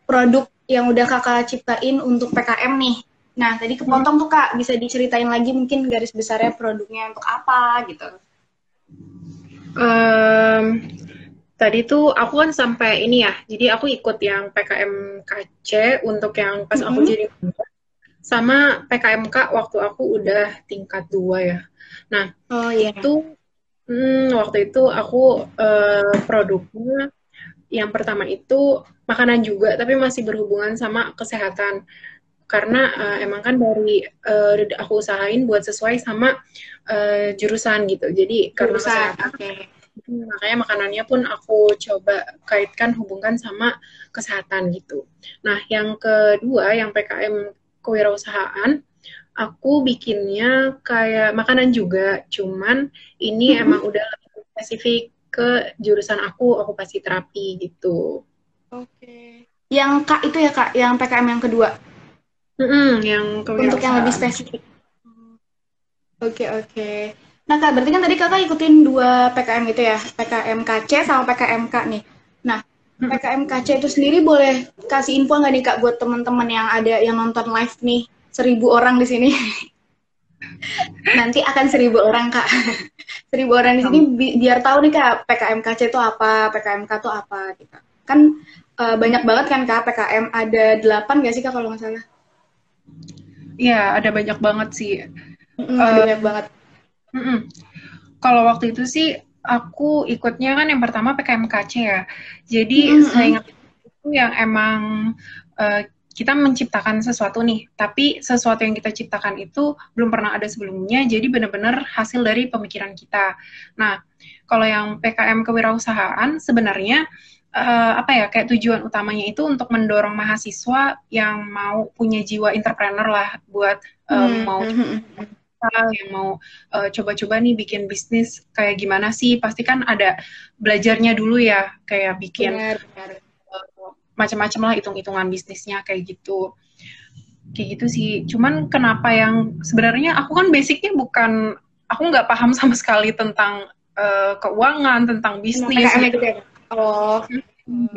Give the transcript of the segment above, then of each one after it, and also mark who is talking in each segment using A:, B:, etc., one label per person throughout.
A: produk yang udah kakak ciptain untuk PKM nih. Nah, tadi kepotong tuh Kak, bisa diceritain lagi mungkin garis besarnya produknya untuk apa gitu.
B: Em, Tadi tuh aku kan sampai ini ya, jadi aku ikut yang PKMKC untuk yang pas aku
A: Mm-mm.
B: jadi sama PKMK waktu aku udah tingkat 2 ya. Nah,
A: Oh iya.
B: itu waktu itu aku produknya yang pertama itu makanan juga, tapi masih berhubungan sama kesehatan. Karena emang kan dari aku usahain buat sesuai sama jurusan gitu. Jadi karena
A: Jurusan,
B: kesehatan,
A: oke.
B: makanya makanannya pun aku coba kaitkan hubungkan sama kesehatan gitu. Nah, yang kedua, yang PKM kewirausahaan, aku bikinnya kayak makanan juga, cuman ini emang udah lebih spesifik ke jurusan aku pasti terapi gitu.
A: Oke. Yang Kak itu ya Kak, yang PKM yang kedua,
B: Yang
A: untuk yang lebih
B: kewirausahaan.
A: spesifik. Oke, oke. Nah Kak, berarti kan tadi Kakak ikutin dua PKM itu ya, PKM KC sama PKM K nih. Nah, PKM KC itu sendiri boleh kasih info nggak nih Kak buat teman-teman yang ada yang nonton live nih, 1.000 orang di sini. Nanti akan 1.000 orang Kak. 1.000 orang di sini biar tahu nih Kak, PKM KC itu apa, PKM K itu apa gitu. Kan banyak banget kan Kak PKM, ada 8 nggak sih Kak kalau nggak salah?
B: Iya, ada banyak banget sih.
A: Ada
B: Eh,
A: banyak banget.
B: mm-mm. Kalau waktu itu sih aku ikutnya kan yang pertama PKMKC ya. Jadi saya
A: Mm-mm.
B: ingat itu yang emang eh, kita menciptakan sesuatu nih, tapi sesuatu yang kita ciptakan itu belum pernah ada sebelumnya, jadi benar-benar hasil dari pemikiran kita. Nah, kalau yang PKM kewirausahaan sebenarnya apa ya, kayak tujuan utamanya itu untuk mendorong mahasiswa yang mau punya jiwa entrepreneur lah buat mau
A: Mm-mm.
B: yang mau coba-coba nih bikin bisnis kayak gimana sih, pasti kan ada belajarnya dulu ya, kayak bikin
A: Benar, benar.
B: macam-macam lah hitung-hitungan bisnisnya kayak gitu sih. Cuman kenapa yang sebenarnya aku kan basicnya bukan, aku nggak paham sama sekali tentang keuangan, tentang
A: Emang
B: bisnis
A: PKM-nya
B: gitu.
A: gitu ya Kak? Oh.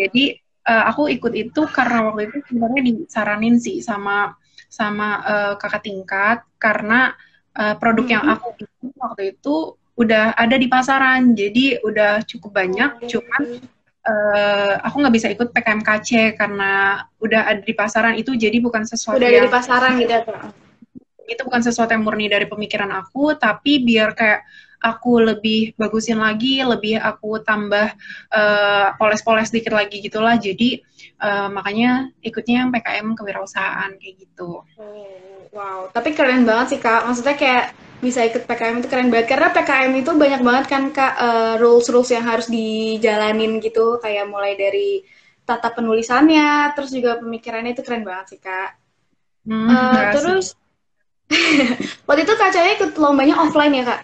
B: Jadi aku ikut itu karena waktu itu sebenarnya disaranin sih sama sama kakak tingkat, karena produk yang
A: Mm-mm.
B: aku bikin waktu itu udah ada di pasaran, jadi udah cukup banyak. Cuman
A: Oh.
B: aku nggak bisa ikut PKMKC karena udah ada di pasaran itu, jadi bukan sesuatu
A: Udah ada di
B: yang
A: pasaran gitu ya Kak?
B: itu bukan sesuatu yang murni dari pemikiran aku, tapi biar kayak aku lebih bagusin lagi, lebih aku tambah poles-poles dikit lagi gitulah. Jadi makanya ikutnya yang PKM kewirausahaan kayak gitu.
A: Oh, wow. Tapi keren banget sih Kak. Maksudnya kayak bisa ikut PKM itu keren banget. Karena PKM itu banyak banget kan Kak, rules-rules yang harus dijalanin gitu. Kayak mulai dari tata penulisannya, terus juga pemikirannya itu keren banget sih Kak.
B: Makasih.
A: Terus waktu itu Kak Caya ikut lombanya offline ya Kak?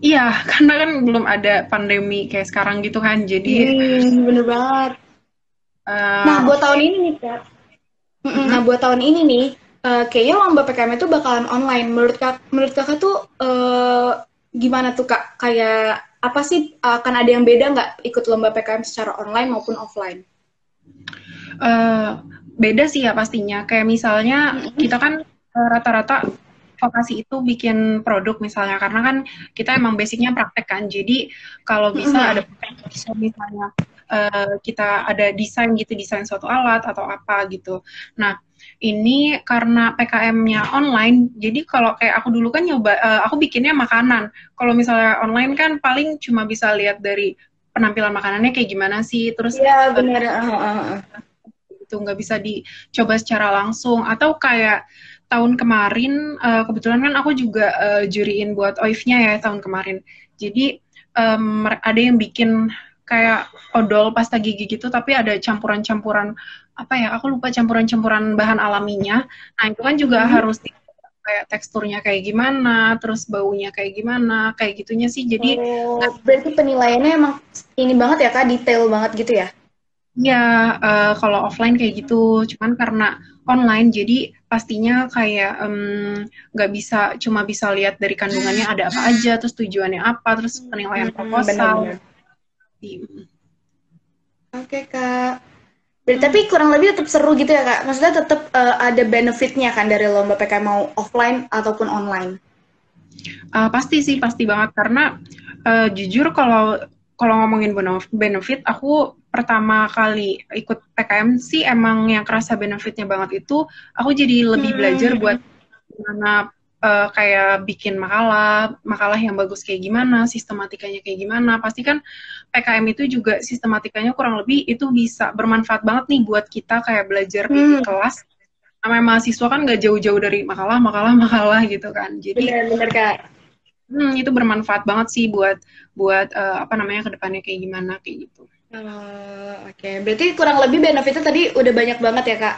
B: Iya, karena kan belum ada pandemi kayak sekarang gitu kan, jadi
A: Bener banget. Nah, buat tahun
B: offline.
A: ini nih Kak. Nah,
B: Mm-mm.
A: buat tahun ini nih, kayaknya lomba PKM itu bakalan online. Menurut kakak tuh gimana tuh Kak? Kayak apa sih, akan ada yang beda nggak ikut lomba PKM secara online maupun offline?
B: Eh, Beda sih ya pastinya. Kayak misalnya
A: Mm-mm.
B: kita kan rata-rata vokasi itu bikin produk misalnya, karena kan kita emang basicnya praktek kan. Jadi kalau bisa ada
A: Mm-mm.
B: misalnya kita ada desain gitu, desain suatu alat atau apa gitu. Nah, ini karena PKM-nya online, jadi kalau kayak aku dulu kan nyoba, aku bikinnya makanan. Kalau misalnya online kan paling cuma bisa lihat dari penampilan makanannya kayak gimana sih, terus
A: Iya bener.
B: itu nggak bisa dicoba secara langsung, atau kayak tahun kemarin kebetulan kan aku juga juriin buat OIF-nya ya tahun kemarin, jadi ada yang bikin kayak odol pasta gigi gitu, tapi ada campuran-campuran apa ya, aku lupa, campuran-campuran bahan alaminya. Nah itu kan juga
A: Mm-mm.
B: harus kayak teksturnya kayak gimana, terus baunya kayak gimana, kayak gitunya sih. Jadi
A: Oh, berarti penilaiannya emang ini banget ya Kak, detail banget gitu ya?
B: ya, kalau offline kayak gitu, cuman karena online, jadi pastinya kayak nggak bisa cuma bisa lihat dari kandungannya ada apa aja, terus tujuannya apa, terus penilaian proposal.
A: Bener-bener. Oke Kak. Tapi kurang lebih tetap seru gitu ya Kak? Maksudnya tetap ada benefitnya kan dari lomba PKM mau offline ataupun online?
B: Pasti sih, pasti banget karena jujur kalau kalau ngomongin benefit, aku pertama kali ikut PKM sih emang yang kerasa benefitnya banget itu aku jadi lebih belajar buat gimana kayak bikin makalah yang bagus kayak gimana, sistematikanya kayak gimana. Pasti kan PKM itu juga sistematikanya kurang lebih itu bisa bermanfaat banget nih buat kita kayak belajar di kelas. Namanya mahasiswa kan nggak jauh-jauh dari makalah gitu kan. Jadi
A: Benar-benar Kak.
B: itu bermanfaat banget sih buat buat apa namanya kedepannya kayak gimana kayak gitu.
A: Oke. Berarti kurang lebih benefitnya tadi udah banyak banget ya Kak?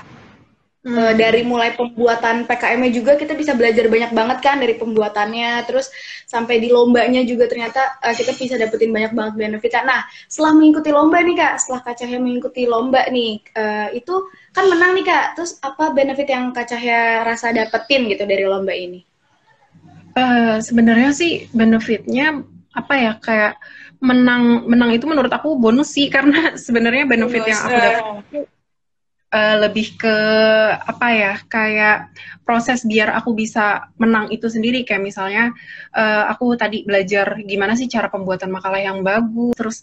A: Dari mulai pembuatan PKM-nya juga kita bisa belajar banyak banget kan dari pembuatannya, terus sampai di lombanya juga ternyata kita bisa dapetin banyak banget benefitnya. Nah, setelah mengikuti lomba nih Kak, setelah Kak Cahya mengikuti lomba nih, itu kan menang nih Kak, terus apa benefit yang Kak Cahya rasa dapetin gitu dari lomba ini?
B: Sebenarnya sih benefitnya apa ya kayak menang itu menurut aku bonus sih karena sebenarnya benefit yang aku dapat lebih ke apa ya kayak proses biar aku bisa menang itu sendiri kayak misalnya aku tadi belajar gimana sih cara pembuatan makalah yang bagus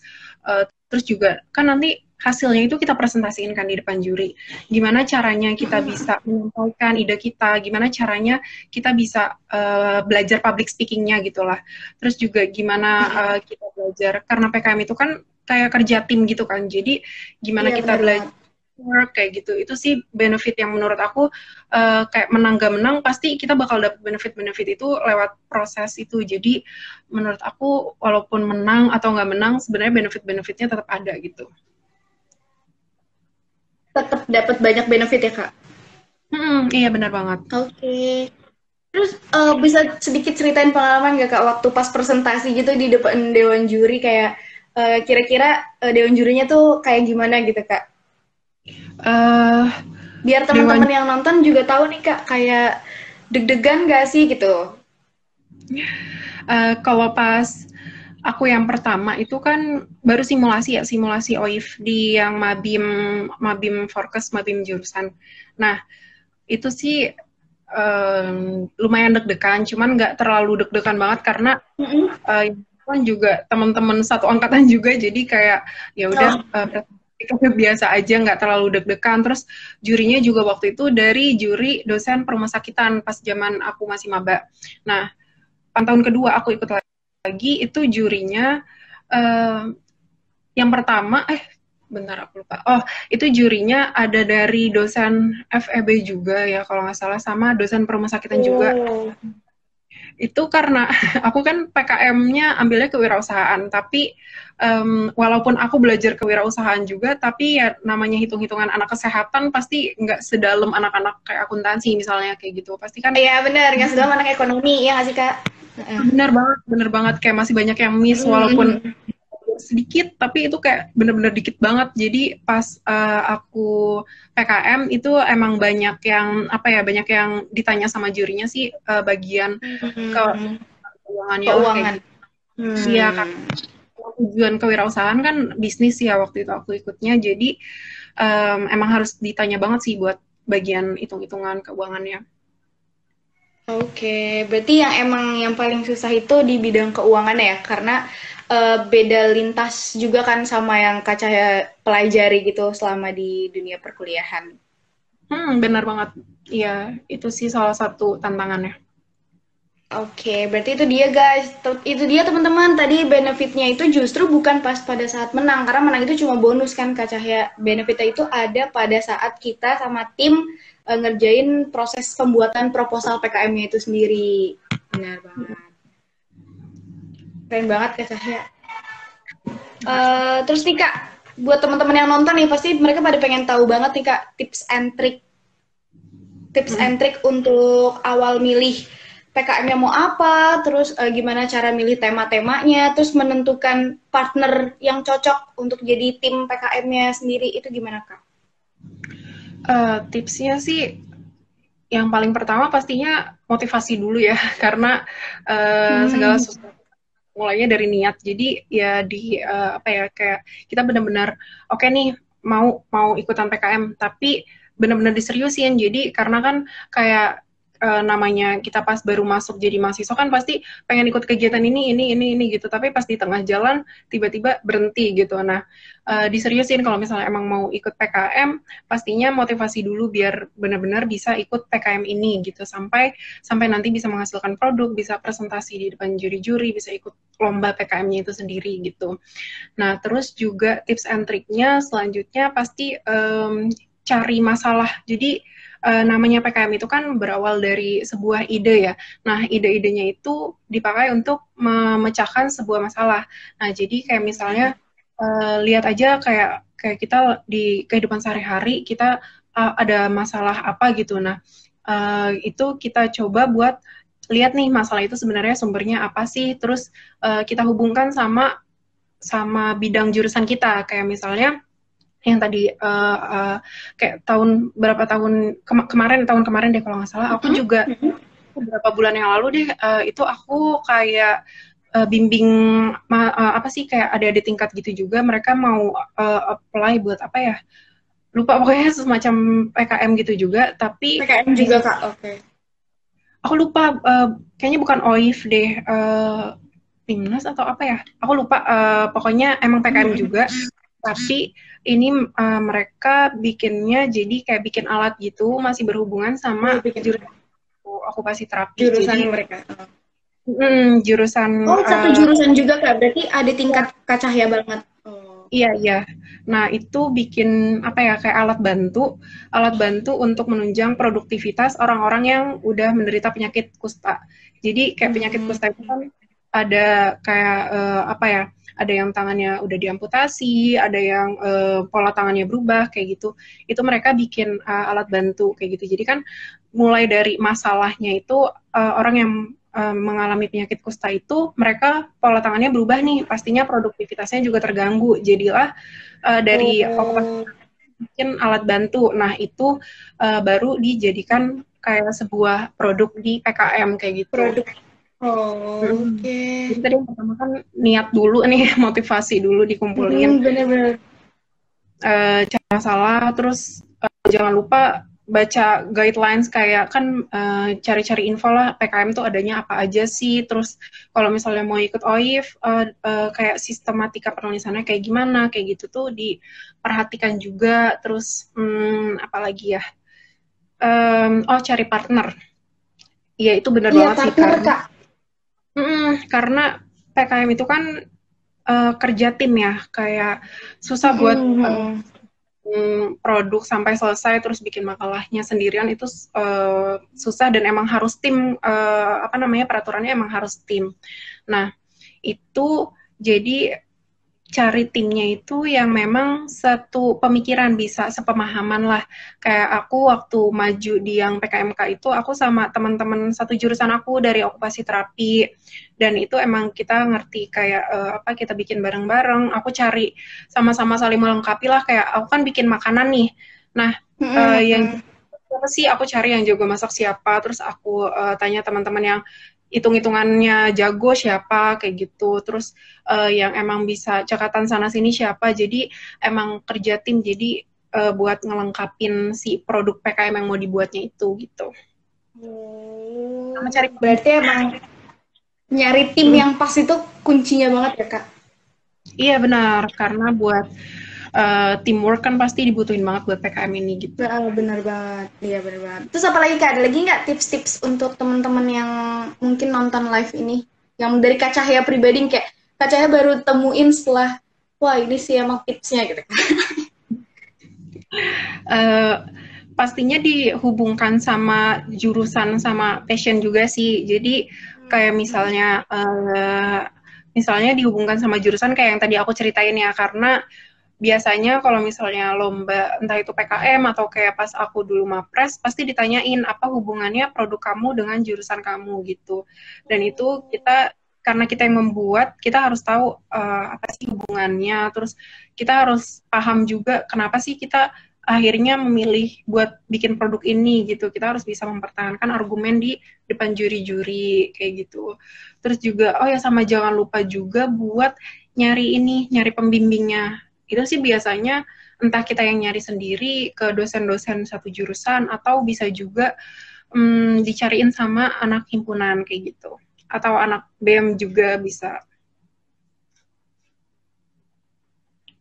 B: terus juga kan nanti hasilnya itu kita presentasiin kan di depan juri gimana caranya kita bisa menyampaikan ide kita gimana caranya kita bisa belajar public speakingnya gitulah terus juga gimana kita belajar karena PKM itu kan kayak kerja tim gitu kan jadi gimana kita belajar work kayak gitu itu sih benefit yang menurut aku kayak menang gak menang pasti kita bakal dapet benefit itu lewat proses itu jadi menurut aku walaupun menang atau nggak menang sebenarnya benefitnya tetap ada gitu
A: Tetap dapat banyak benefit ya Kak?
B: Iya benar banget.
A: Oke. Terus bisa sedikit ceritain pengalaman gak Kak waktu pas presentasi gitu di depan dewan juri kayak kira-kira dewan jurinya tuh kayak gimana gitu Kak? Biar teman-teman yang nonton juga tahu nih Kak, kayak deg-degan gak sih gitu?
B: Kalau pas aku yang pertama itu kan baru simulasi OIF di yang Mabim Forkes, Mabim jurusan. Nah, itu sih lumayan deg-degan, cuman nggak terlalu deg-degan banget karena kan juga teman-teman satu angkatan juga, jadi kayak ya udah biasa aja, nggak terlalu deg-degan. Terus jurinya juga waktu itu dari juri dosen permasakitan pas zaman aku masih maba. Nah, tahun kedua aku ikut lagi itu jurinya yang pertama bentar aku lupa. Oh, itu jurinya ada dari dosen FEB juga ya kalau nggak salah sama dosen permasakitan juga. Itu karena aku kan PKM-nya ambilnya kewirausahaan, tapi walaupun aku belajar kewirausahaan juga, tapi ya namanya hitung-hitungan anak kesehatan pasti nggak sedalam anak-anak kayak akuntansi misalnya kayak gitu. Pasti kan
A: Iya benar, nggak sedalam anak ekonomi ya nggak sih Kak?
B: bener banget kayak masih banyak yang miss walaupun sedikit tapi itu kayak bener-bener dikit banget jadi pas aku PKM itu emang banyak yang apa ya banyak yang ditanya sama jurinya sih bagian keuangannya
A: keuangan
B: iya kan tujuan kewirausahaan kan bisnis ya waktu itu aku ikutnya jadi emang harus ditanya banget sih buat bagian hitung-hitungan keuangannya.
A: Oke, berarti yang emang yang paling susah itu di bidang keuangan ya, karena beda lintas juga kan sama yang Kak Cahya pelajari gitu selama di dunia perkuliahan.
B: Benar banget. Iya, itu sih salah satu tantangannya.
A: Oke, berarti itu dia guys. Itu dia teman-teman. Tadi benefitnya itu justru bukan pas pada saat menang, karena menang itu cuma bonus kan Kak Cahya. Benefitnya itu ada pada saat kita sama tim ngerjain proses pembuatan proposal PKM-nya itu sendiri. Benar banget. Keren banget Kak Cahya. Terus nih Kak, buat teman-teman yang nonton nih, pasti mereka pada pengen tahu banget nih Kak, tips and trick untuk awal milih PKM-nya mau apa, terus gimana cara milih tema-temanya, terus menentukan partner yang cocok untuk jadi tim PKM-nya sendiri, itu gimana Kak?
B: Tipsnya sih yang paling pertama pastinya motivasi dulu ya, karena segala sesuatu mulainya dari niat. Jadi ya di apa ya kayak kita benar-benar oke nih mau ikutan PKM, tapi benar-benar diseriusin. Jadi karena kan kayak namanya kita pas baru masuk jadi mahasiswa kan pasti pengen ikut kegiatan ini gitu, tapi pas di tengah jalan tiba-tiba berhenti gitu. Nah, diseriusin kalau misalnya emang mau ikut PKM, pastinya motivasi dulu biar benar-benar bisa ikut PKM ini gitu, sampai nanti bisa menghasilkan produk, bisa presentasi di depan juri-juri, bisa ikut lomba PKM-nya itu sendiri gitu. Nah, terus juga tips and triknya selanjutnya pasti cari masalah. Jadi namanya PKM itu kan berawal dari sebuah ide ya. Nah, ide-idenya itu dipakai untuk memecahkan sebuah masalah. Nah, jadi kayak misalnya lihat aja kayak kita di kehidupan sehari-hari kita ada masalah apa gitu. Nah, itu kita coba buat lihat nih masalah itu sebenarnya sumbernya apa sih. Terus kita hubungkan sama bidang jurusan kita. Kayak misalnya yang tadi kayak tahun kemarin deh kalau nggak salah, aku juga beberapa bulan yang lalu deh itu aku kayak bimbing apa sih kayak adik-adik tingkat gitu juga, mereka mau apply buat apa ya, lupa pokoknya semacam PKM gitu juga, tapi
A: PKM juga Kak, oke.
B: aku lupa kayaknya bukan OIF deh, Timnas atau apa ya, aku lupa, pokoknya emang PKM juga, tapi ini mereka bikinnya jadi kayak bikin alat gitu, masih berhubungan sama jurusan okupasi terapi.
A: Jurusan
B: jadi,
A: mereka.
B: Jurusan.
A: Oh, satu jurusan juga Kak, berarti ada tingkat Kak Cahya banget.
B: Iya. Nah, itu bikin apa ya, kayak alat bantu untuk menunjang produktivitas orang-orang yang udah menderita penyakit kusta. Jadi kayak penyakit kusta itu kan ada kayak apa ya, ada yang tangannya udah diamputasi, ada yang pola tangannya berubah kayak gitu. Itu mereka bikin alat bantu kayak gitu. Jadi kan mulai dari masalahnya itu orang yang mengalami penyakit kusta itu mereka pola tangannya berubah nih, pastinya produktivitasnya juga terganggu. Jadilah dari bikin alat bantu. Nah, itu baru dijadikan kayak sebuah produk di PKM kayak gitu.
A: Produk. Oke.
B: Jadi tadi yang pertama kan niat dulu nih, motivasi dulu dikumpulin.
A: Bener-bener.
B: Cari masalah, terus jangan lupa baca guidelines, kayak kan cari-cari info lah PKM tuh adanya apa aja sih, terus kalau misalnya mau ikut OIF kayak sistematika penulisannya kayak gimana, kayak gitu tuh diperhatikan juga. Terus apalagi ya, cari partner. Iya, itu benar banget sih, karena PKM itu kan kerja tim ya, kayak susah buat produk sampai selesai terus bikin makalahnya sendirian itu susah, dan emang harus tim, peraturannya emang harus tim. Nah, itu jadi cari timnya itu yang memang satu pemikiran, bisa sepemahaman lah. Kayak aku waktu maju di yang PKMK itu, aku sama teman-teman satu jurusan aku dari okupasi terapi, dan itu emang kita ngerti kayak kita bikin bareng-bareng. Aku cari sama-sama saling melengkapi lah, kayak aku kan bikin makanan nih. Nah, yang apa sih, aku cari yang jago masak siapa, terus aku tanya teman-teman yang hitung-hitungannya jago siapa, kayak gitu. Terus yang emang bisa cekatan sana sini siapa. Jadi emang kerja tim, jadi buat ngelengkapin si produk PKM yang mau dibuatnya itu gitu.
A: Berarti emang nyari tim yang pas itu kuncinya banget ya Kak?
B: Iya benar, karena buat teamwork kan pasti dibutuhin banget buat PKM ini gitu.
A: Benar banget, iya benar banget. Terus apa lagi Kak? Ada lagi nggak tips-tips untuk teman-teman yang mungkin nonton live ini, yang dari Kak Cahya pribadi, kayak Kak Cahya baru temuin setelah, wah ini sih emang tipsnya gitu.
B: Pastinya dihubungkan sama jurusan sama passion juga sih. Jadi kayak misalnya dihubungkan sama jurusan kayak yang tadi aku ceritain ya, karena biasanya kalau misalnya lomba, entah itu PKM atau kayak pas aku dulu mapres, pasti ditanyain apa hubungannya produk kamu dengan jurusan kamu gitu. Dan itu karena kita yang membuat, kita harus tahu apa sih hubungannya, terus kita harus paham juga kenapa sih kita akhirnya memilih buat bikin produk ini gitu. Kita harus bisa mempertahankan argumen di depan juri-juri kayak gitu. Terus juga, sama jangan lupa juga buat nyari pembimbingnya. Itu sih biasanya entah kita yang nyari sendiri ke dosen-dosen satu jurusan, atau bisa juga dicariin sama anak himpunan kayak gitu, atau anak BEM juga bisa.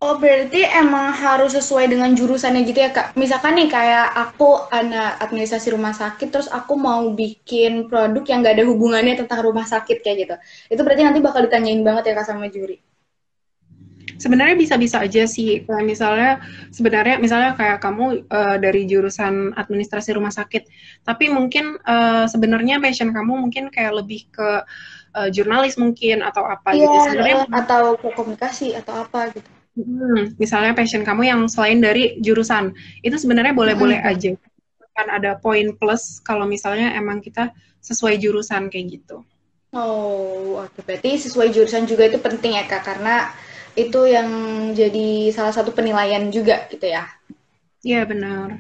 A: Oh, berarti emang harus sesuai dengan jurusannya gitu ya, Kak? Misalkan nih, kayak aku anak administrasi rumah sakit, terus aku mau bikin produk yang nggak ada hubungannya tentang rumah sakit kayak gitu. Itu berarti nanti bakal ditanyain banget ya, Kak, sama juri?
B: Sebenarnya bisa-bisa aja sih. Kayak misalnya kayak kamu dari jurusan administrasi rumah sakit, tapi mungkin sebenarnya passion kamu mungkin kayak lebih ke jurnalis mungkin atau apa
A: Iya,
B: gitu. Sebenarnya
A: atau ke komunikasi atau apa gitu.
B: misalnya passion kamu yang selain dari jurusan, itu sebenarnya boleh-boleh
A: Mm-mm.
B: aja. Kan ada poin plus kalau misalnya emang kita sesuai jurusan kayak gitu.
A: Oh, oke. Berarti sesuai jurusan juga itu penting ya, Kak, karena itu yang jadi salah satu penilaian juga gitu ya.
B: Iya benar.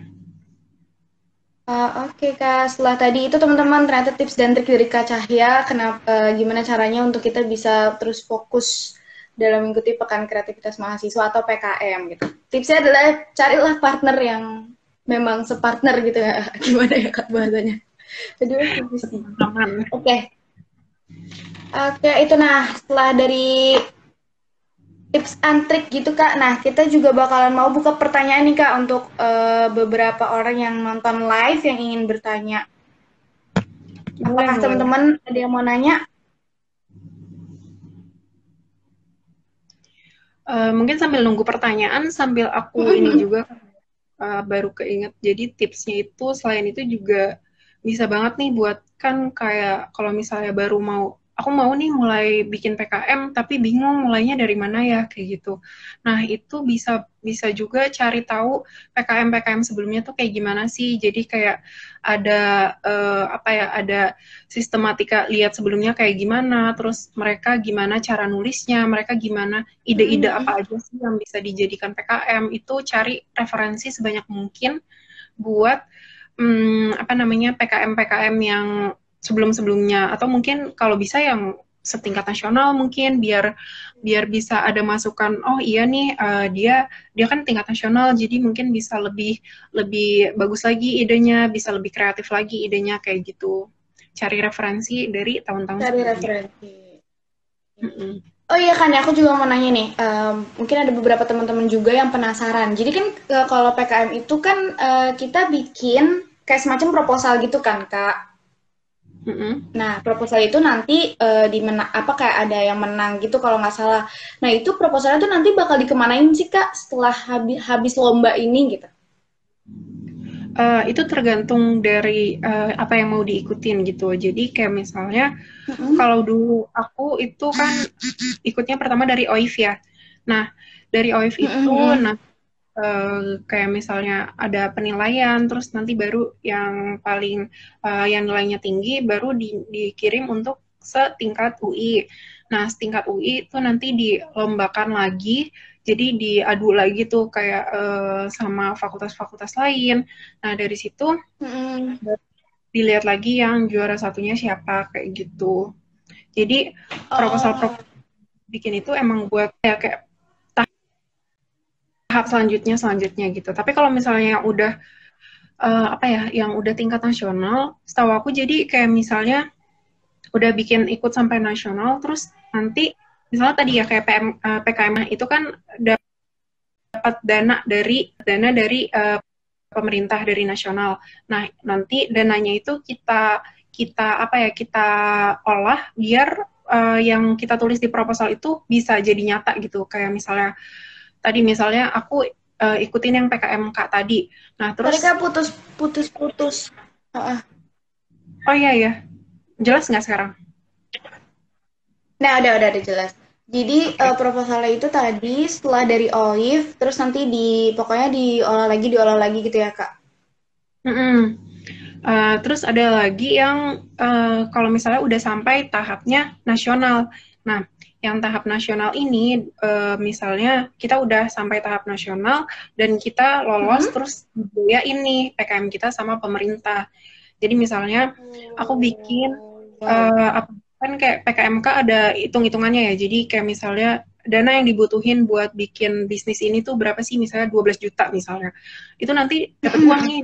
A: Oke, Kak, setelah tadi itu teman-teman ternyata tips dan trik dari Kak Cahya, gimana caranya untuk kita bisa terus fokus dalam mengikuti Pekan Kreativitas Mahasiswa atau PKM gitu. Tipsnya adalah carilah partner yang memang separtner gitu ya. Gimana ya, Kak, bahasanya? Jadi visi.
B: Aman.
A: Oke. Oke, itu nah setelah dari tips and trik gitu Kak. Nah, kita juga bakalan mau buka pertanyaan nih Kak untuk beberapa orang yang nonton live yang ingin bertanya.
B: Boleh,
A: Apakah
B: boleh.
A: teman-teman ada yang mau nanya?
B: Mungkin sambil nunggu pertanyaan, sambil aku ini juga baru keinget. Jadi tipsnya itu selain itu juga bisa banget nih buat kan kayak kalau misalnya baru aku mau nih mulai bikin PKM tapi bingung mulainya dari mana ya kayak gitu. Nah, itu bisa bisa juga cari tahu PKM sebelumnya tuh kayak gimana sih. Jadi kayak ada apa ya, ada sistematika lihat sebelumnya kayak gimana, terus mereka gimana cara nulisnya, mereka gimana ide-ide apa aja sih yang bisa dijadikan PKM, itu cari referensi sebanyak mungkin buat apa namanya PKM yang sebelum-sebelumnya, atau mungkin kalau bisa yang setingkat nasional mungkin biar biar bisa ada masukan, oh iya nih dia dia kan tingkat nasional jadi mungkin bisa lebih lebih bagus lagi idenya, bisa lebih kreatif lagi idenya kayak gitu. Cari referensi dari tahun-tahun
A: Cari
B: sebelumnya.
A: referensi.
B: Mm-mm.
A: Oh iya kan, aku juga mau nanya nih. Mungkin ada beberapa teman-teman juga yang penasaran. Jadi kan kalau PKM itu kan kita bikin kayak semacam proposal gitu kan, Kak.
B: Mm-mm.
A: Nah, proposal itu nanti apa kayak ada yang menang gitu kalau nggak salah. Nah, itu proposalnya tuh nanti bakal dikemanain sih Kak setelah habis lomba ini gitu.
B: Itu tergantung dari apa yang mau diikutin gitu. Jadi kayak misalnya
A: Mm-mm.
B: kalau dulu aku itu kan ikutnya pertama dari OIF ya. Nah, dari OIF itu
A: Mm-mm.
B: nah kayak misalnya ada penilaian, terus nanti baru yang paling yang nilainya tinggi baru dikirim untuk setingkat UI. Nah, setingkat UI itu nanti dilombakan lagi, jadi diadu lagi tuh kayak sama fakultas-fakultas lain. Nah, dari situ
A: Mm-mm.
B: dilihat lagi yang juara satunya siapa kayak gitu. Jadi proposal
A: Oh,
B: bikin itu emang buat ya kayak tahap selanjutnya gitu. Tapi kalau misalnya yang udah apa ya, yang udah tingkat nasional, setahu aku jadi kayak misalnya udah bikin ikut sampai nasional, terus nanti misalnya tadi ya kayak PKM itu kan dapat dana dari pemerintah dari nasional. Nah, nanti dananya itu kita kita apa ya kita olah biar yang kita tulis di proposal itu bisa jadi nyata gitu. Kayak misalnya tadi misalnya aku ikutin yang PKMK tadi. Nah,
A: tadi
B: terus
A: Kak putus. Heeh.
B: oh iya ya, jelas nggak sekarang?
A: Nah, udah jelas. Jadi
B: Oke.
A: proposalnya itu tadi setelah dari OIF, terus nanti pokoknya diolah lagi gitu ya Kak.
B: Mm-mm. Terus ada lagi yang kalau misalnya udah sampai tahapnya nasional. Nah, yang tahap nasional ini misalnya kita udah sampai tahap nasional dan kita lolos
A: Mm-mm.
B: terus ya ini PKM kita sama pemerintah. Jadi misalnya aku bikin
A: Oh, wow.
B: kan kayak PKMK ada hitung-hitungannya ya. Jadi kayak misalnya dana yang dibutuhin buat bikin bisnis ini tuh berapa sih, misalnya 12 juta misalnya. Itu nanti dapat uang nih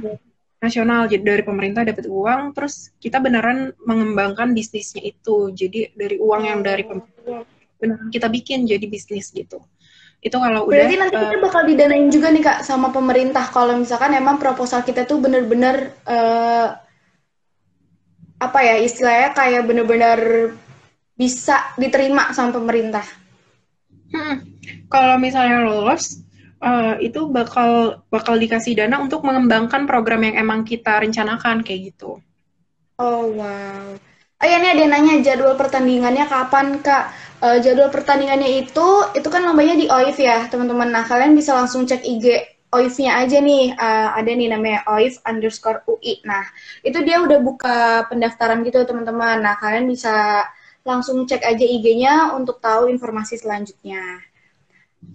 B: nasional, jadi dari pemerintah dapat uang, terus kita beneran mengembangkan bisnisnya itu. Jadi dari uang yang dari pemerintah beneran kita bikin jadi bisnis gitu. Itu kalau udah
A: Berarti nanti kita bakal didanain juga nih Kak sama pemerintah kalau misalkan emang proposal kita tuh bener-bener apa ya istilahnya kayak bener-bener bisa diterima sama pemerintah.
B: Kalau misalnya lolos, itu bakal dikasih dana untuk mengembangkan program yang emang kita rencanakan kayak gitu.
A: Oh wow. Oh ya, ini ada yang nanya jadwal pertandingannya kapan Kak? Jadwal pertandingannya itu kan lombanya di OIF ya teman-teman. Nah kalian bisa langsung cek IG OIF-nya aja nih. Ada nih namanya OIF_UI. Nah itu dia udah buka pendaftaran gitu teman-teman. Nah kalian bisa langsung cek aja IG-nya untuk tahu informasi selanjutnya.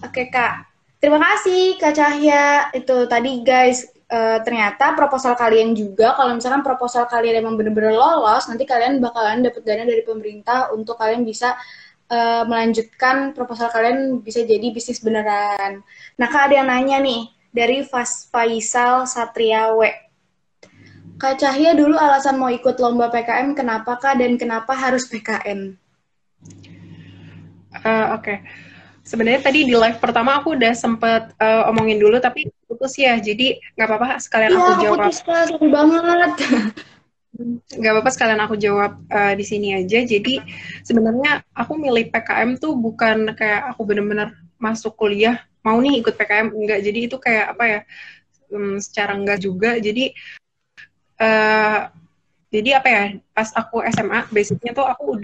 A: Oke Kak, terima kasih Kak Cahya. Itu tadi guys, ternyata proposal kalian juga, kalau misalkan proposal kalian emang bener-bener lolos, nanti kalian bakalan dapat dana dari pemerintah untuk kalian bisa melanjutkan proposal kalian bisa jadi bisnis beneran. Nah Kak ada yang nanya nih, dari Faisal Satriawe. Kak Cahya dulu alasan mau ikut lomba PKM kenapa Kak dan kenapa harus PKM?
B: Oke. Sebenarnya tadi di live pertama aku udah sempet omongin dulu, tapi putus ya. Jadi nggak apa-apa sekalian aku
A: Iya,
B: jawab.
A: putus Kak, seru banget.
B: Nggak apa-apa sekalian aku jawab di sini aja. Jadi sebenarnya aku milih PKM tuh bukan kayak aku bener-bener masuk kuliah mau nih ikut PKM, enggak. Jadi itu kayak apa ya, secara enggak juga. Jadi apa ya, pas aku SMA basicnya tuh aku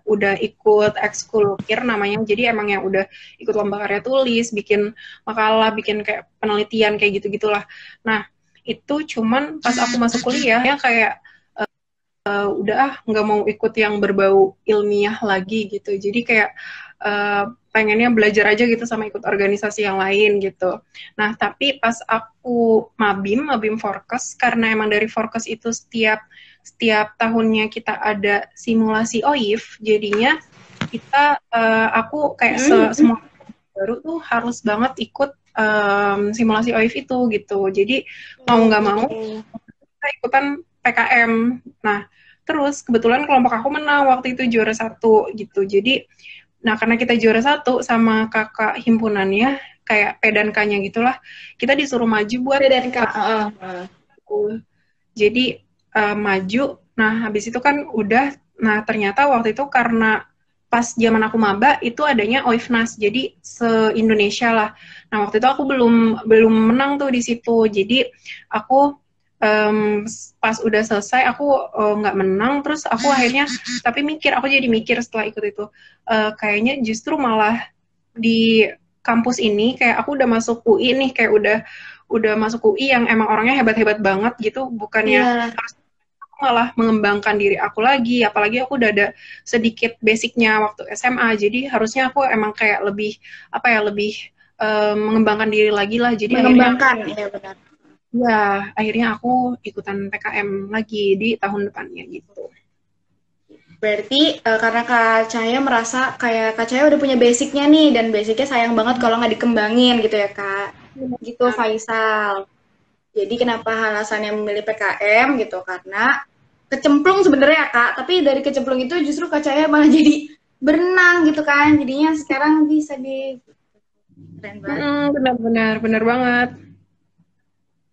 B: udah ikut ekskul KIR namanya. Jadi emang yang udah ikut lomba karya tulis, bikin makalah, bikin kayak penelitian kayak gitu-gitulah. Nah itu cuman pas aku masuk kuliah ya kayak udah nggak mau ikut yang berbau ilmiah lagi gitu. Jadi kayak pengennya belajar aja gitu sama ikut organisasi yang lain gitu. Nah tapi pas aku mabim Forkes, karena emang dari Forkes itu setiap tahunnya kita ada simulasi OIF, jadinya aku kayak semua baru tuh harus banget ikut simulasi OIF itu gitu. Jadi mau nggak mau kita ikutan PKM. Nah terus kebetulan kelompok aku menang waktu itu, juara 1 gitu. Jadi nah karena kita juara 1 sama kakak himpunannya kayak P dan K-nya gitulah, kita disuruh maju buat
A: P dan K.
B: Jadi maju. Nah habis itu kan udah, nah ternyata waktu itu karena pas zaman aku maba itu adanya OIFNAS, jadi se-Indonesia lah. Nah waktu itu aku belum menang tuh di situ. Jadi aku pas udah selesai aku nggak menang, terus aku akhirnya aku jadi mikir setelah ikut itu, kayaknya justru malah di kampus ini kayak aku udah masuk UI nih, kayak udah masuk UI yang emang orangnya hebat-hebat banget gitu, bukannya harus malah mengembangkan diri aku lagi, apalagi aku udah ada sedikit basicnya waktu SMA, jadi harusnya aku emang kayak lebih mengembangkan diri lagi lah. Jadi akhirnya aku ikutan PKM lagi di tahun depannya gitu.
A: Berarti karena Kak Cahaya merasa kayak Kak Cahaya udah punya basicnya nih, dan basicnya sayang banget kalau nggak dikembangin gitu ya Kak. Gitu Faisal. Jadi kenapa alasannya memilih PKM gitu, karena kecemplung sebenarnya Kak, tapi dari kecemplung itu justru Kak Cahaya malah jadi berenang gitu kan, jadinya sekarang bisa di keren banget.
B: Benar banget.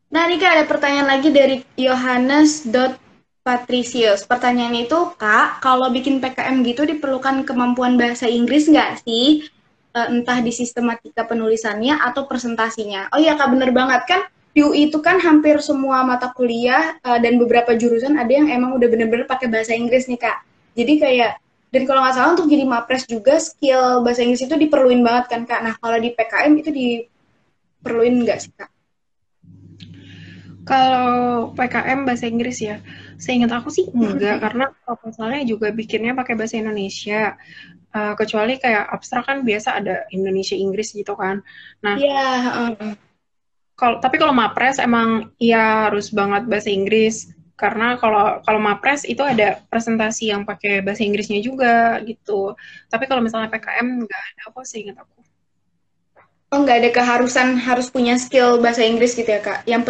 A: Nah ini Kak ada pertanyaan lagi dari Johannes.Patricius. Pertanyaannya itu Kak, kalau bikin PKM gitu diperlukan kemampuan bahasa Inggris nggak sih? Entah di sistematika penulisannya atau presentasinya. Oh iya Kak, bener banget kan. Di UI itu kan hampir semua mata kuliah dan beberapa jurusan ada yang emang udah bener-bener pakai bahasa Inggris nih Kak. Jadi kayak, dan kalau nggak salah untuk jadi mapres juga skill bahasa Inggris itu diperluin banget kan Kak. Nah kalau di PKM itu diperluin nggak sih Kak?
B: Kalau PKM bahasa Inggris ya, seingat aku sih enggak, karena proposalnya juga bikinnya pakai bahasa Indonesia. Kecuali kayak abstrak kan biasa ada Indonesia Inggris gitu kan. Nah, tapi kalau mapres emang ya harus banget bahasa Inggris. Karena kalau Mapres itu ada presentasi yang pakai bahasa Inggrisnya juga gitu. Tapi kalau misalnya PKM nggak ada kok seingat aku.
A: Oh, nggak ada keharusan harus punya skill bahasa Inggris gitu ya, Kak. Yang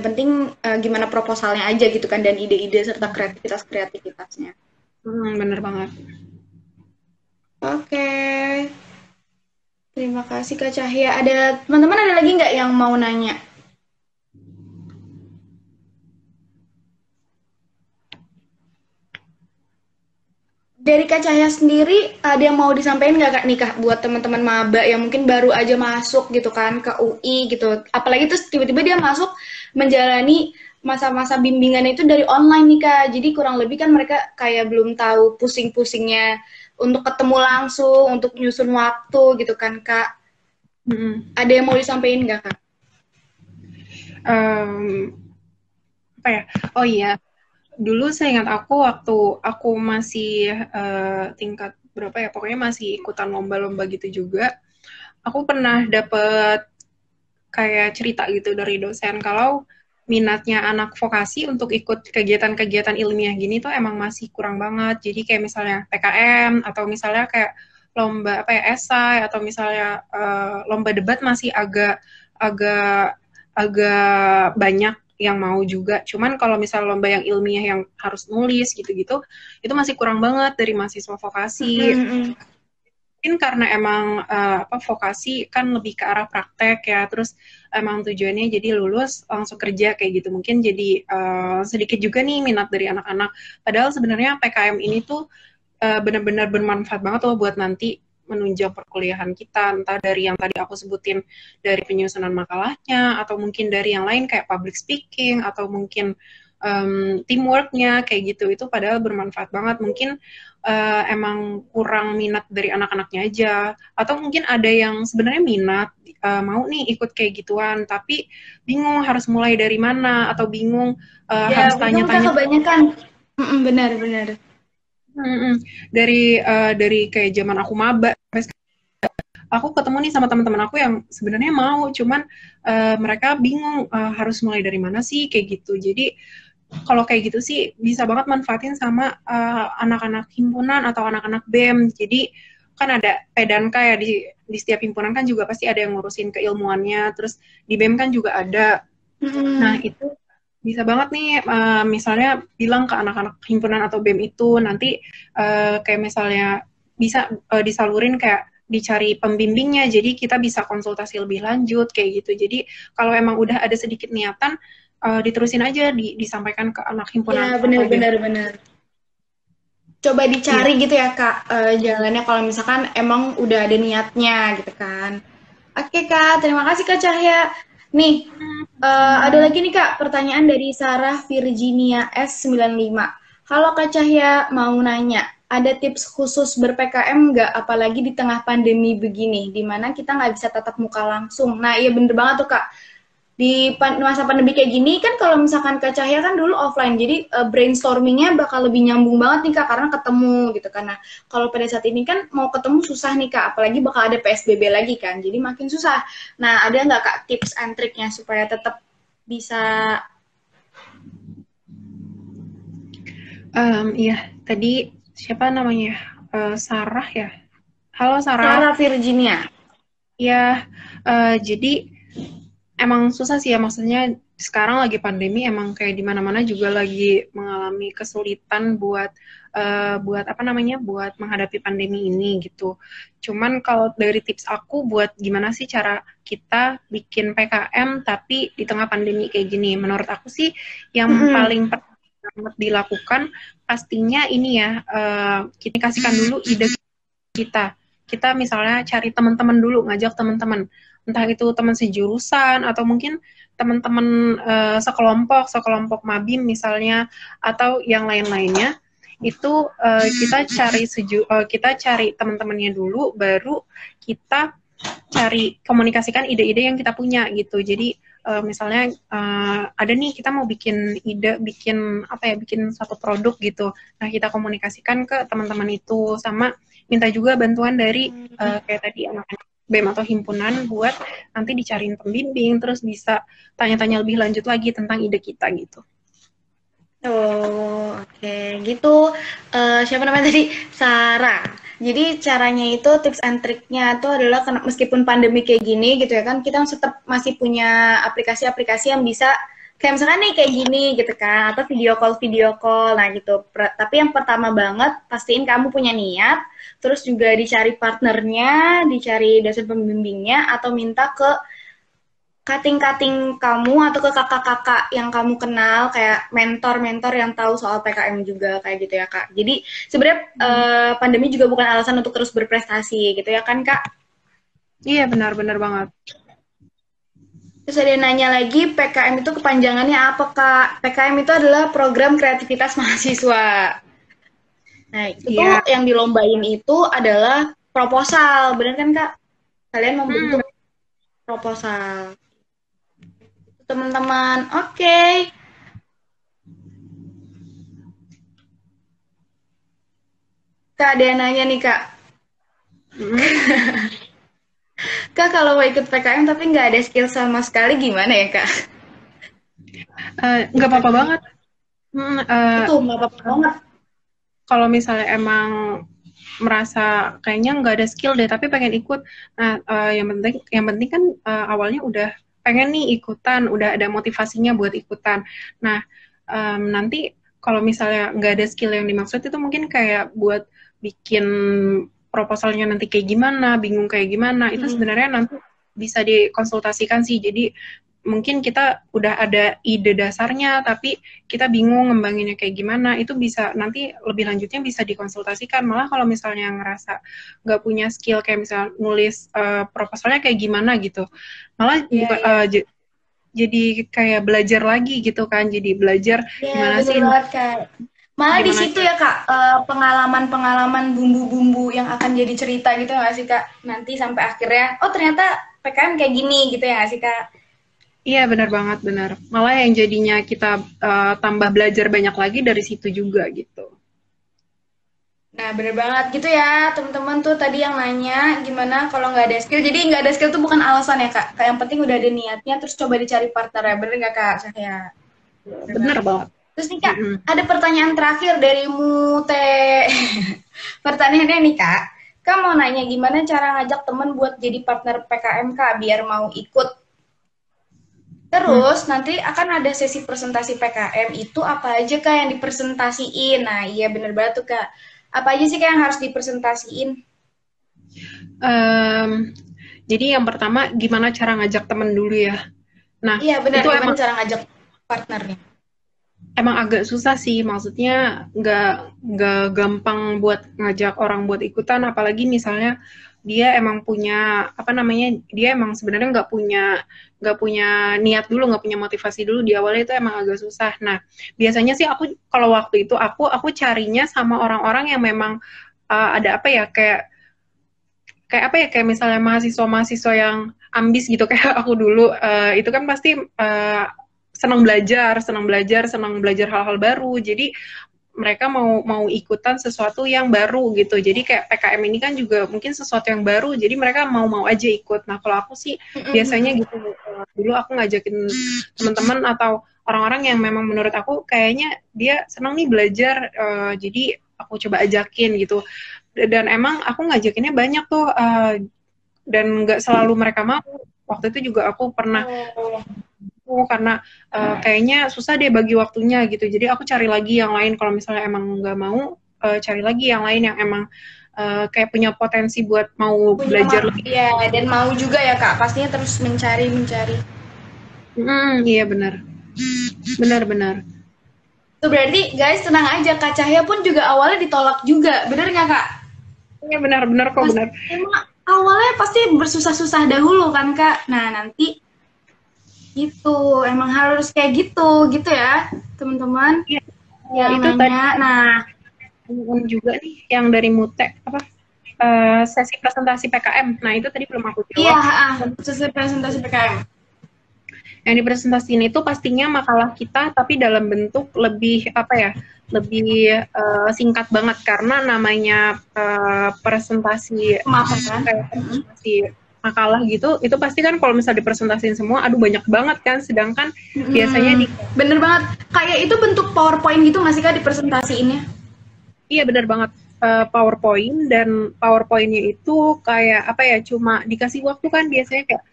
A: penting gimana proposalnya aja gitu kan dan ide-ide serta kreativitasnya.
B: Bener banget.
A: Oke. Terima kasih Kak Cahya. Ada teman-teman ada lagi nggak yang mau nanya? Dari Kak Cahya sendiri, ada yang mau disampaikan nggak Kak nih Kak buat teman-teman maba yang mungkin baru aja masuk gitu kan ke UI gitu. Apalagi terus tiba-tiba dia masuk menjalani masa-masa bimbingan itu dari online nih Kak. Jadi kurang lebih kan mereka kayak belum tahu pusing-pusingnya untuk ketemu langsung, untuk nyusun waktu gitu kan Kak. Ada yang mau disampaikan nggak Kak?
B: Apa ya? Oh iya, dulu saya ingat aku waktu aku masih tingkat berapa ya, pokoknya masih ikutan lomba-lomba gitu juga, aku pernah dapet kayak cerita gitu dari dosen kalau minatnya anak vokasi untuk ikut kegiatan-kegiatan ilmiah gini tuh emang masih kurang banget. Jadi kayak misalnya PKM atau misalnya kayak lomba apa ya, esai atau misalnya lomba debat masih agak agak agak banyak yang mau juga. Cuman kalau misalnya lomba yang ilmiah yang harus nulis gitu-gitu, itu masih kurang banget dari mahasiswa vokasi. Mungkin karena emang vokasi kan lebih ke arah praktek ya, terus emang tujuannya jadi lulus langsung kerja kayak gitu. Mungkin jadi sedikit juga nih minat dari anak-anak. Padahal sebenarnya PKM ini tuh benar-benar bermanfaat banget loh buat nanti menunjang perkuliahan kita, entah dari yang tadi aku sebutin dari penyusunan makalahnya, atau mungkin dari yang lain kayak public speaking, atau mungkin teamworknya kayak gitu. Itu padahal bermanfaat banget. Mungkin emang kurang minat dari anak-anaknya aja, atau mungkin ada yang sebenarnya minat mau nih ikut kayak gituan tapi bingung harus mulai dari mana atau bingung
A: Ya,
B: harus
A: betul Kak,
B: tanya-tanya
A: kebanyakan. Benar-benar.
B: dari kayak zaman aku maba, aku ketemu nih sama teman-teman aku yang sebenarnya mau, cuman mereka bingung harus mulai dari mana sih kayak gitu. Jadi kalau kayak gitu sih bisa banget manfaatin sama anak-anak himpunan atau anak-anak BEM. Jadi kan ada Pedanka ya di setiap himpunan kan juga pasti ada yang ngurusin keilmuannya. Terus di BEM kan juga ada. Nah itu bisa banget nih misalnya bilang ke anak-anak himpunan atau BEM itu nanti kayak misalnya bisa disalurin kayak dicari pembimbingnya, jadi kita bisa konsultasi lebih lanjut kayak gitu. Jadi kalau emang udah ada sedikit niatan, diterusin aja disampaikan ke anak himpunan
A: Ya,
B: atau BEM.
A: benar-benar benar. Coba
B: Iya.
A: dicari gitu ya Kak, jalannya kalau misalkan emang udah ada niatnya gitu kan. Oke Kak, terima kasih Kak Cahya. Nih, ada lagi nih Kak, pertanyaan dari Sarah Virginia S95. Halo Kak Cahya, mau nanya, ada tips khusus ber-PKM nggak? Apalagi di tengah pandemi begini, di mana kita nggak bisa tatap muka langsung. Nah, iya bener banget tuh Kak. Di masa pandemi kayak gini kan kalau misalkan Kak Cahya kan dulu offline, jadi brainstormingnya bakal lebih nyambung banget nih Kak, karena ketemu gitu. Karena kalau pada saat ini kan mau ketemu susah nih Kak, apalagi bakal ada PSBB lagi kan, jadi makin susah. Nah, ada nggak Kak tips and triknya supaya tetap bisa?
B: Iya, tadi siapa namanya? Sarah ya. Halo Sarah.
A: Sarah Virginia.
B: Ya, jadi emang susah sih ya, maksudnya sekarang lagi pandemi emang kayak di mana-mana juga lagi mengalami kesulitan buat apa namanya buat menghadapi pandemi ini gitu. Cuman kalau dari tips aku buat gimana sih cara kita bikin PKM tapi di tengah pandemi kayak gini, menurut aku sih yang paling pertama dilakukan pastinya ini ya, kita kasihkan dulu ide kita misalnya cari teman-teman dulu, ngajak teman-teman, entah itu teman sejurusan atau mungkin teman-teman sekelompok mabim misalnya atau yang lain-lainnya. Itu kita cari teman-temannya dulu, baru kita cari komunikasikan ide-ide yang kita punya gitu. Jadi misalnya ada nih kita mau bikin ide, bikin satu produk gitu. Nah, kita komunikasikan ke teman-teman itu, sama minta juga bantuan dari kayak tadi anak-anak BEM atau himpunan buat nanti dicariin pembimbing, terus bisa tanya-tanya lebih lanjut lagi tentang ide kita gitu.
A: Oh, oke. Gitu. Siapa namanya tadi? Sarah. Jadi caranya itu tips and triknya itu adalah meskipun pandemi kayak gini gitu ya kan, kita tetap masih punya aplikasi-aplikasi yang bisa kayak misalkan nih kayak gini gitu kan, atau video call, nah gitu. Tapi yang pertama banget pastiin kamu punya niat, terus juga dicari partnernya, dicari dosen pembimbingnya, atau minta ke cutting-cutting kamu atau ke kakak-kakak yang kamu kenal kayak mentor-mentor yang tahu soal PKM juga kayak gitu ya Kak. Jadi sebenarnya pandemi juga bukan alasan untuk terus berprestasi gitu ya kan Kak.
B: Iya, benar-benar banget.
A: Terus ada yang nanya lagi PKM itu kepanjangannya apa Kak? PKM itu adalah program kreativitas mahasiswa. Nah itu tuh
B: Iya.
A: yang dilombain itu adalah proposal, bener kan Kak? Kalian
B: Hmm.
A: membentuk proposal. Teman-teman, oke. Kak, ada yang nanya nih Kak. Kak, kalau mau ikut PKM tapi nggak ada skill sama sekali gimana ya, Kak?
B: Nggak apa-apa banget. Hmm,
A: Itu nggak apa-apa banget.
B: kalau misalnya emang merasa kayaknya nggak ada skill deh tapi pengen ikut, nah yang penting kan awalnya udah pengen nih ikutan, udah ada motivasinya buat ikutan. Nah, nanti kalau misalnya nggak ada skill yang dimaksud itu mungkin kayak buat bikin proposalnya nanti kayak gimana, bingung kayak gimana, itu sebenarnya nanti bisa dikonsultasikan sih. Jadi mungkin kita udah ada ide dasarnya, tapi kita bingung ngembanginnya kayak gimana, itu bisa nanti lebih lanjutnya bisa dikonsultasikan. Malah kalau misalnya ngerasa nggak punya skill, kayak misalnya nulis proposalnya kayak gimana gitu, malah jadi kayak belajar lagi gitu kan, jadi belajar
A: Iya,
B: gimana
A: bener
B: sih,
A: banget, Kak. Malah di
B: gimana
A: situ ya, Kak, pengalaman-pengalaman bumbu-bumbu yang akan jadi cerita gitu nggak sih, Kak? Nanti sampai akhirnya, oh ternyata PKM kayak gini gitu ya nggak sih, Kak?
B: iya benar banget, benar. Malah yang jadinya kita tambah belajar banyak lagi dari situ juga gitu.
A: Nah, bener banget gitu ya, teman-teman tuh tadi yang nanya gimana kalau nggak ada skill. Jadi nggak ada skill tuh bukan alasan ya, Kak. Kayak yang penting udah ada niatnya, terus coba dicari partner ya. Bener nggak, Kak? Saya. Bener
B: Benar
A: banget.
B: banget.
A: Terus nih, Kak,
B: Mm-mm.
A: ada pertanyaan terakhir dari Mute. Pertanyaannya nih, Kak. Kak mau nanya gimana cara ngajak temen buat jadi partner PKM, Kak, biar mau ikut.
B: Hmm.
A: Terus nanti akan ada sesi presentasi PKM itu apa aja Kak yang dipresentasiin. Nah, iya bener banget tuh Kak. Apa aja sih Kak yang harus dipresentasiin?
B: Um, jadi yang pertama gimana cara ngajak temen dulu ya. Nah,
A: Iya benar,
B: itu
A: gimana
B: emang
A: cara ngajak partnernya?
B: emang agak susah sih, maksudnya nggak gampang buat ngajak orang buat ikutan, apalagi misalnya dia emang punya apa namanya, dia emang sebenarnya nggak punya niat dulu, nggak punya motivasi dulu di awalnya, itu emang agak susah. Nah, biasanya sih aku kalau waktu itu aku carinya sama orang-orang yang memang ada apa ya, kayak kayak apa ya, kayak misalnya mahasiswa-mahasiswa yang ambis gitu kayak aku dulu, itu kan pasti senang belajar hal-hal baru. Jadi mereka mau mau ikutan sesuatu yang baru gitu. Jadi kayak PKM ini kan juga mungkin sesuatu yang baru. Jadi mereka mau-mau aja ikut. Nah, kalau aku sih biasanya gitu, dulu aku ngajakin teman-teman atau orang-orang yang memang menurut aku kayaknya dia senang nih belajar, jadi aku coba ajakin gitu. Dan emang aku ngajakinnya banyak tuh, dan nggak selalu mereka mau. Waktu itu juga aku pernah
A: Oh,
B: karena kayaknya susah deh bagi waktunya gitu. Jadi aku cari lagi yang lain. Kalau misalnya emang nggak mau, cari lagi yang lain yang emang kayak punya potensi buat mau
A: punya
B: belajar lebih.
A: ya dan mau juga ya Kak. Pastinya terus mencari.
B: Iya benar, benar.
A: Tuh berarti guys tenang aja Kak Cahya pun juga awalnya ditolak juga. Bener nggak Kak?
B: Iya benar kok,
A: Pasti
B: benar.
A: emang awalnya pasti bersusah-susah dahulu kan Kak. Nah nanti gitu emang harus kayak gitu ya teman-teman
B: Iya,
A: yang
B: itu tadi
A: nanya. Nah,
B: juga nih yang dari Mute apa, sesi presentasi PKM. Nah, itu tadi belum aku
A: iya,
B: jawab.
A: sesuai presentasi PKM.
B: Yang dipresentasiin itu pastinya makalah kita, tapi dalam bentuk lebih apa ya, lebih singkat banget, karena namanya presentasi
A: Maaf kan?
B: presentasi makalah gitu, itu pasti kan kalau misalnya dipresentasiin semua, aduh banyak banget kan, sedangkan biasanya
A: Hmm, bener banget. Kayak itu bentuk PowerPoint gitu nggak sih Kak di presentasiinnya?
B: iya benar banget. PowerPoint, dan PowerPoint-nya itu kayak apa ya, cuma dikasih waktu kan biasanya kayak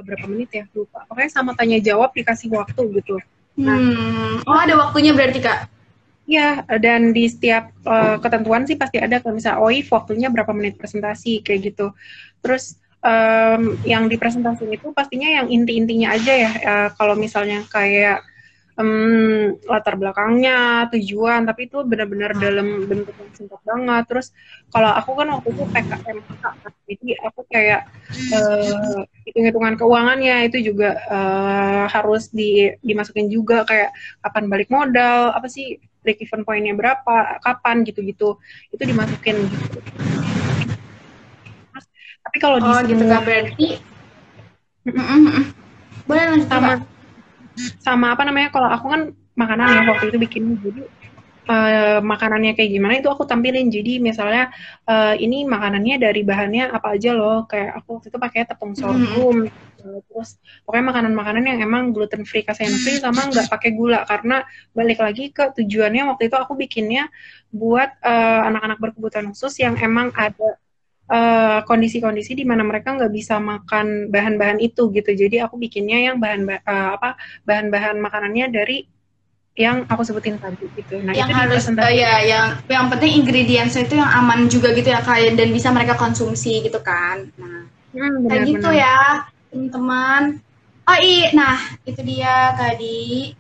B: berapa menit ya, lupa. Pokoknya sama tanya jawab dikasih waktu gitu. Nah,
A: Oh ada waktunya berarti Kak?
B: ya, dan di setiap ketentuan sih pasti ada, kalau misalnya OIF waktunya berapa menit presentasi kayak gitu. Terus yang dipresentasikan itu pastinya yang inti-intinya aja ya. Kalau misalnya kayak latar belakangnya, tujuan, tapi itu benar-benar dalam bentuk yang singkat banget. Terus kalau aku kan waktu itu PKMK, jadi aku kayak hitung-hitungan keuangannya itu juga harus dimasukin juga, kayak kapan balik modal, apa sih break even point-nya berapa, kapan gitu-gitu, itu dimasukin gitu. Terus, tapi kalau di
A: Gitu
B: semua
A: Kak berarti. Boleh lanjut
B: sama
A: Kak.
B: sama apa namanya, kalau aku kan makanan ya waktu itu bikin, jadi makanannya kayak gimana itu aku tampilin. Jadi misalnya ini makanannya dari bahannya apa aja loh, kayak aku waktu itu pakai tepung sorghum, terus pokoknya makanan-makanan yang emang gluten free, casein free, sama nggak pakai gula, karena balik lagi ke tujuannya waktu itu aku bikinnya buat anak-anak berkebutuhan khusus yang emang ada kondisi-kondisi di mana mereka nggak bisa makan bahan-bahan itu gitu. Jadi aku bikinnya yang bahan-bahan makanannya dari yang aku sebutin tadi gitu. Nah,
A: Yang
B: itu
A: harus
B: dipresentasikan.
A: ya yang penting ingredients itu yang aman juga gitu ya Kak dan bisa mereka konsumsi gitu kan. Nah, kayak gitu
B: Benar-benar.
A: ya teman-teman. Oh iya, nah itu dia tadi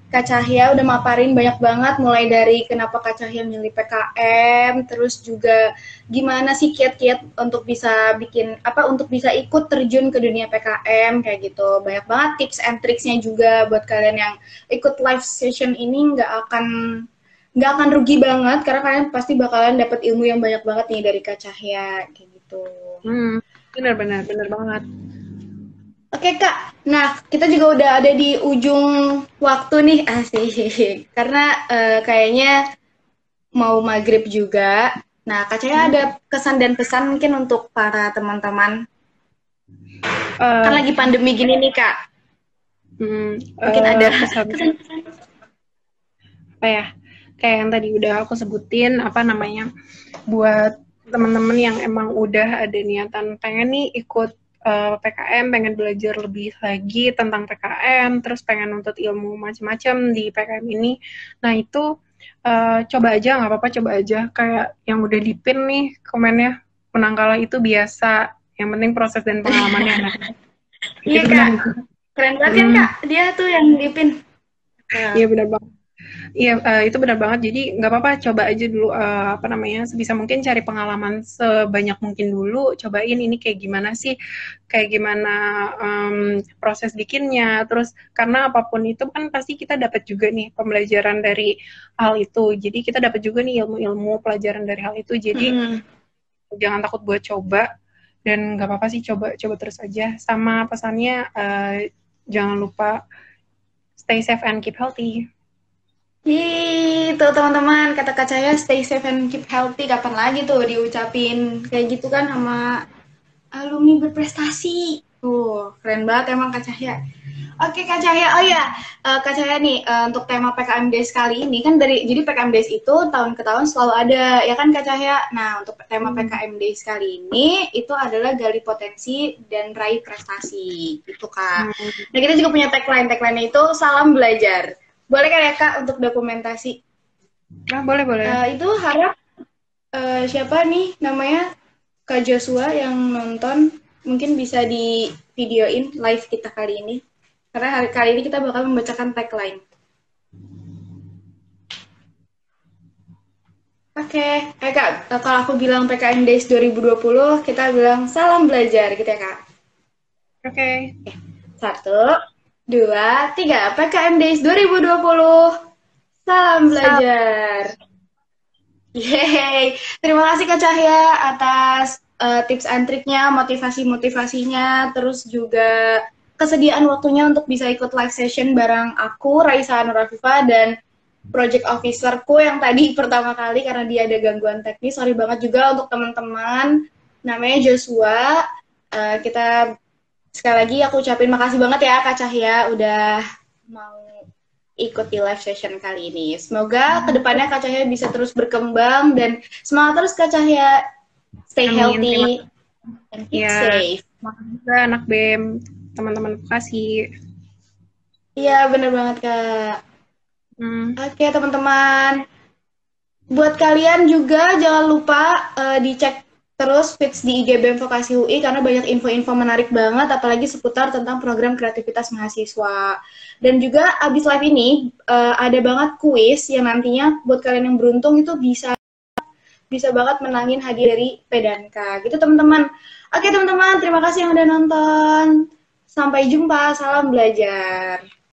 A: Kak Cahya udah maparin banyak banget mulai dari kenapa Kak Cahya milih PKM, terus juga gimana sih kiat-kiat untuk bisa bikin apa untuk bisa ikut terjun ke dunia PKM kayak gitu. Banyak banget tips and tricksnya juga buat kalian yang ikut live session ini nggak akan rugi banget karena kalian pasti bakalan dapat ilmu yang banyak banget nih dari Kak Cahya kayak gitu.
B: Benar-benar, benar banget.
A: Oke Kak, nah kita juga udah ada di ujung waktu nih asik karena kayaknya mau maghrib juga. Nah Kak Cahya
B: Hmm,
A: ada kesan dan pesan mungkin untuk para teman-teman kan
B: eh,
A: lagi pandemi gini nih Kak, mungkin ada
B: pesan
A: kesan-kesan.
B: apa ya? Kayak yang tadi udah aku sebutin, apa namanya, buat teman-teman yang emang udah ada niatan pengen nih ikut PKM, pengen belajar lebih lagi tentang PKM, terus pengen nuntut ilmu macam-macam di PKM ini. Nah itu coba aja, nggak apa-apa, coba aja. Kayak yang udah dipin nih komennya, menang kalah itu biasa. Yang penting proses dan pengalamannya. Nah,
A: Iya
B: itu benar.
A: Kak, keren banget kan
B: Hmm,
A: Kak, dia tuh yang dipin.
B: iya benar banget. Iya, itu benar banget. Jadi nggak apa-apa, coba aja dulu, apa namanya, sebisa mungkin cari pengalaman sebanyak mungkin dulu. Cobain ini kayak gimana sih, kayak gimana proses bikinnya. Terus karena apapun itu kan pasti kita dapat juga nih pembelajaran dari hal itu. Jadi kita dapat juga nih ilmu-ilmu pelajaran dari hal itu. Jadi
A: Mm-mm.
B: jangan takut buat coba, dan nggak apa-apa sih, coba terus aja. Sama pesannya, jangan lupa stay safe and keep healthy.
A: Itu teman-teman kata Kak Cahya stay safe and keep healthy kapan lagi tuh diucapin kayak gitu kan sama alumni berprestasi. Keren banget emang Kak Cahya. Oke Kak Cahya, oh ya Kak Cahya nih untuk tema PKM Days kali ini kan jadi PKM Days itu tahun ke tahun selalu ada ya kan Kak Cahya. Nah untuk tema
B: Hmm.
A: PKM Days kali ini itu adalah gali potensi dan raih prestasi gitu Kak.
B: Hmm.
A: Nah kita juga punya tagline itu salam belajar. Boleh kan ya Kak untuk dokumentasi?
B: Nah, boleh boleh.
A: Itu harap siapa nih namanya Kak Joshua yang nonton mungkin bisa di videoin live kita kali ini. Karena hari kali ini kita bakal membacakan tagline. Oke, Kak, kalau aku bilang PKM Days 2020, kita bilang salam belajar gitu ya Kak.
B: Oke.
A: Satu, dua, tiga. PKM Days 2020, salam
B: Salam.
A: belajar. Yeay, terima kasih Kak Cahya atas tips and triknya, motivasi-motivasinya, terus juga kesediaan waktunya untuk bisa ikut live session bareng aku, Raisa Nurafifa, dan project officerku yang tadi pertama kali karena dia ada gangguan teknis. Sorry banget juga untuk teman-teman, namanya Joshua. Kita sekali lagi aku ucapin makasih banget ya Kak Cahya udah mau ikut di live session kali ini. Semoga kedepannya Kak Cahya bisa terus berkembang dan semangat terus Kak Cahya. Stay
B: Amin, terima
A: healthy
B: kasih.
A: and keep
B: Ya,
A: safe.
B: makasih juga anak BEM, teman-teman Bekasi.
A: Iya, bener banget Kak.
B: Hmm.
A: Oke teman-teman, buat kalian juga jangan lupa dicek terus feeds di IG BEM Vokasi UI karena banyak info-info menarik banget apalagi seputar tentang program kreativitas mahasiswa. Dan juga abis live ini ada banget kuis yang nantinya buat kalian yang beruntung itu bisa banget menangin hadiah dari Pedanka. Gitu teman-teman. Oke teman-teman, terima kasih yang udah nonton. Sampai jumpa, salam belajar.